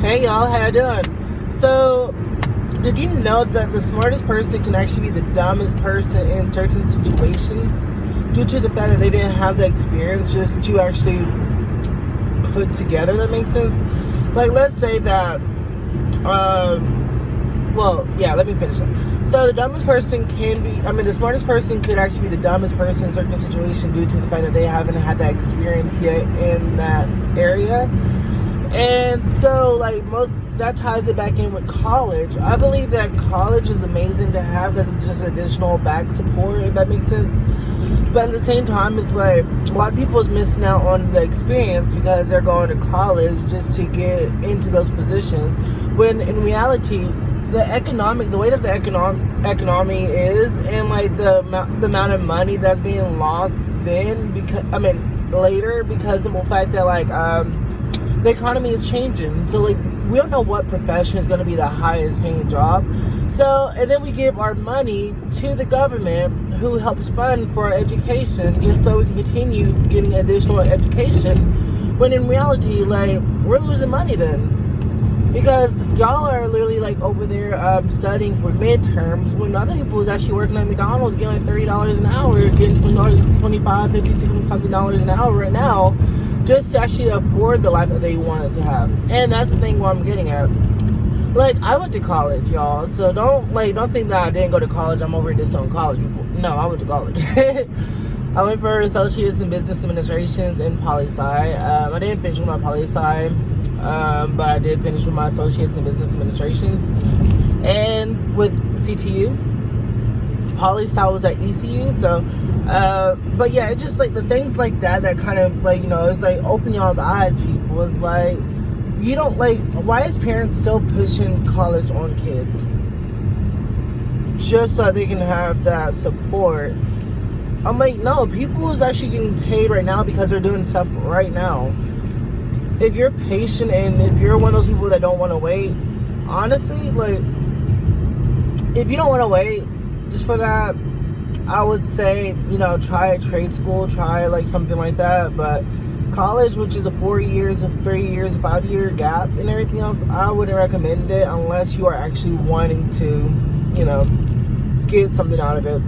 Hey y'all, how you doing? So, did you know that the smartest person can actually be the dumbest person in certain situations due to the fact that they didn't have the experience just to actually put together? That makes sense? Like, let's say that, let me finish it. So, the dumbest person the smartest person could actually be the dumbest person in certain situations due to the fact that they haven't had that experience yet in that area. And so, that ties it back in with college. I believe that college is amazing to have because it's just additional back support, if that makes sense. But at the same time, it's like a lot of people is missing out on the experience because they're going to college just to get into those positions. When in reality, the weight of the economy is, and like the amount of money that's being lost later because of the fact that the economy is changing. So we don't know what profession is going to be the highest paying job. So, and then we give our money to the government who helps fund for our education just so we can continue getting additional education. When in reality, we're losing money then. Because y'all are literally over there studying for midterms when other people is actually working at McDonald's getting $30 an hour, getting $20, $25, $50, $60 something an hour right now, just to actually afford the life that they wanted to have. And that's the thing what I'm getting at. I went to college, y'all. So don't think that I didn't go to college. I'm over this on college people. No, I went to college. I went for associates in business administrations in poli-sci. I didn't finish with my poli-sci, but I did finish with my associates in business administrations. And with CTU, poli-sci was at ECU. So, but yeah, it's just the things like that kind of it's open y'all's eyes, people. It's you don't why is parents still pushing college on kids just so they can have that support? I'm no, people is actually getting paid right now because they're doing stuff right now. If you're patient and if you're one of those people that don't want to wait, honestly, if you don't want to wait just for that, I would say, try a trade school, try something like that. But college, which is a 4 years, a 3 years, a 5 year gap and everything else, I wouldn't recommend it unless you are actually wanting to, get something out of it.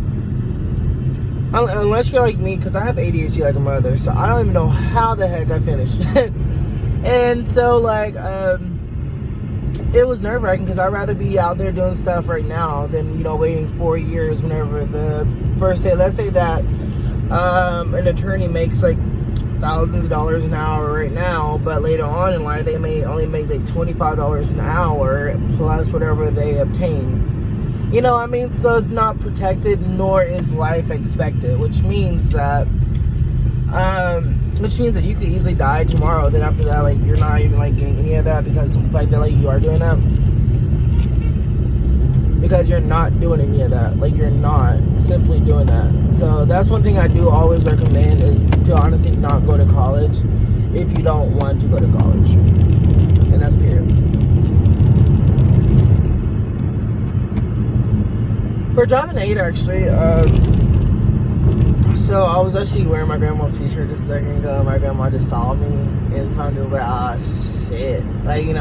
Unless you're like me, because I have ADHD like a mother, so I don't even know how the heck I finished. And so, it was nerve-wracking because I'd rather be out there doing stuff right now than, waiting 4 years whenever the first day. Let's say that an attorney makes, thousands of dollars an hour right now, but later on in life, they may only make, $25 an hour plus whatever they obtain. You know what I mean? So it's not protected, nor is life expected, which means that you could easily die tomorrow. Then after that, you're not even getting any of that because of the fact that you are doing that. Because you're not doing any of that. You're not simply doing that. So that's one thing I do always recommend is to honestly not go to college if you don't want to go to college. And that's period. We're driving 8 actually. So I was actually wearing my grandma's t-shirt a second ago. My grandma just saw me and so I'm just shit. And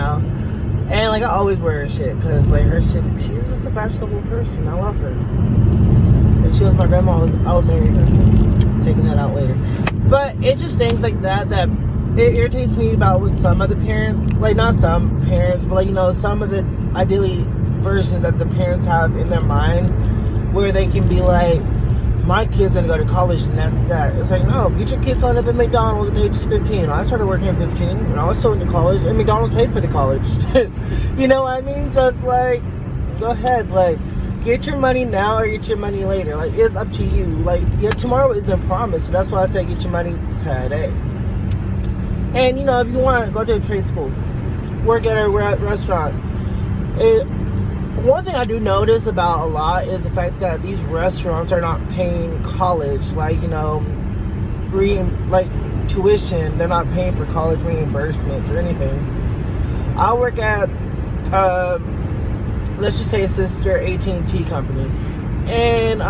I always wear her shit because her shit, she's just a fashionable person. I love her. If she was my grandma, I would marry her. Taking that out later. But it just things like that it irritates me about with some of the parents, not some parents, but some of the ideally versions that the parents have in their mind where they can be my kid's gonna go to college and that's that. It's no, get your kids signed up at McDonald's at age 15. I started working at 15 and I was still into college and McDonald's paid for the college. You know what I mean? So it's go ahead, get your money now or get your money later. It's up to you. Tomorrow isn't promised, so that's why I say get your money today. And if you want to go to a trade school, work at a restaurant, one thing I do notice about a lot is the fact that these restaurants are not paying college, tuition. They're not paying for college reimbursements or anything. I work at, let's just say a sister AT&T company, and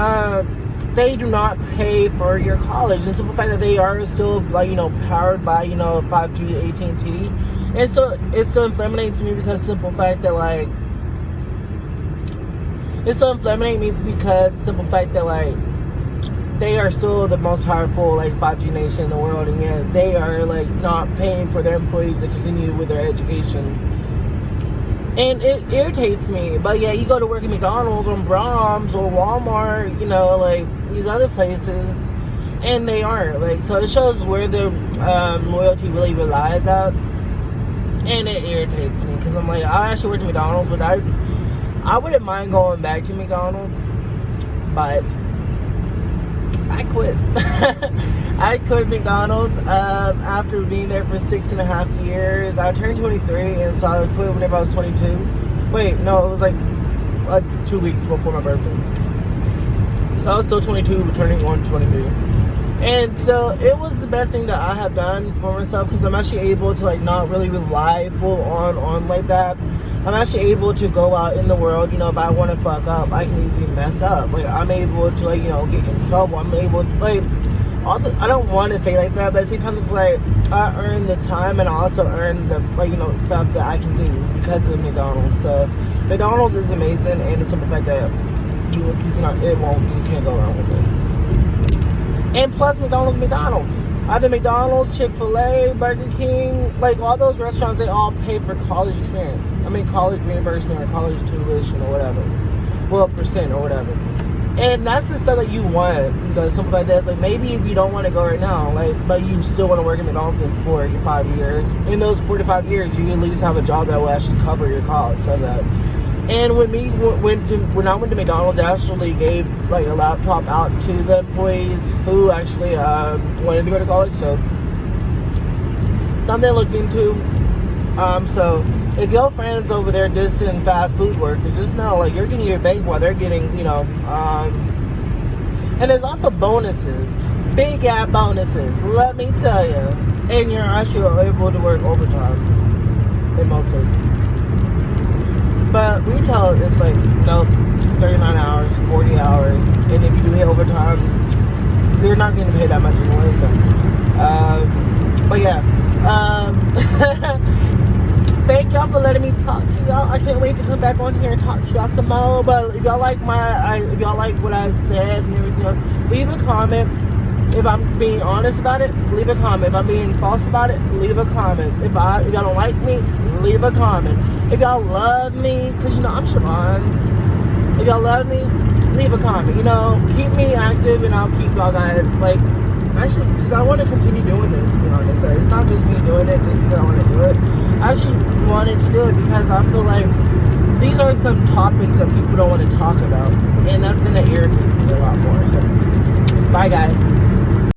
they do not pay for your college. And the simple fact that they are still, like, you know, powered by, you know, 5G, AT&T. And so it's so inflammatory to me because simple fact that, like, it's so inflammatory means because simple fact that, like, they are still the most powerful, like, 5G nation in the world, and yet they are, like, not paying for their employees to continue with their education. And it irritates me. But yeah, you go to work at McDonald's or Brahms or Walmart, you know, like these other places, and they aren't. Like, so it shows where their loyalty really relies at. And it irritates me because I'm like, I actually worked at McDonald's, but I wouldn't mind going back to McDonald's, but I quit. I quit McDonald's after being there for 6.5 years. I turned 23, and so I quit whenever I was 22. Wait, no, it was like 2 weeks before my birthday. So I was still 22, but turning on 23. And so it was the best thing that I have done for myself because I'm actually able to, like, not really rely full on like that. I'm actually able to go out in the world, you know, if I want to fuck up, I can easily mess up. Like, I'm able to, like, you know, get in trouble. I'm able to, like, I don't want to say like that, but at the same time, it's like, I earn the time and I also earn the, like, you know, stuff that I can do because of McDonald's. So, McDonald's is amazing, and the simple fact that you can't go wrong with it. And plus, McDonald's. Either McDonald's, Chick-fil-A, Burger King, like all those restaurants, they all pay for college experience. I mean, college reimbursement or college tuition or whatever. Well, percent or whatever. And that's the stuff that you want. Because something like that, like maybe if you don't want to go right now, like, but you still want to work at McDonald's for 5 years. In those 45 years, you at least have a job that will actually cover your costs of that. And when I went to McDonald's, they actually gave, like, a laptop out to the employees who actually wanted to go to college. So something to look into. So if your friends over there dissing fast food workers, just know, like, you're getting your bank while they're getting, you know. And there's also bonuses, big ass bonuses. Let me tell you, and you're actually able to work overtime in most places. But retail is like, nope, 39 hours, 40 hours, and if you do hit overtime, you're not getting paid that much anyway. So, but yeah, thank y'all for letting me talk to y'all. I can't wait to come back on here and talk to y'all some more. But if y'all like if y'all like what I said and everything else, leave a comment. If I'm being honest about it, leave a comment. If I'm being false about it, leave a comment. If y'all don't like me, leave a comment. If y'all love me, because, you know, I'm Sha'Vonn. If y'all love me, leave a comment. You know, keep me active, and I'll keep y'all guys, like, actually, because I want to continue doing this, to be honest. So it's not just me doing it just because I want to do it. I actually wanted to do it because I feel like these are some topics that people don't want to talk about, and that's going to irritate me a lot more. So, bye, guys.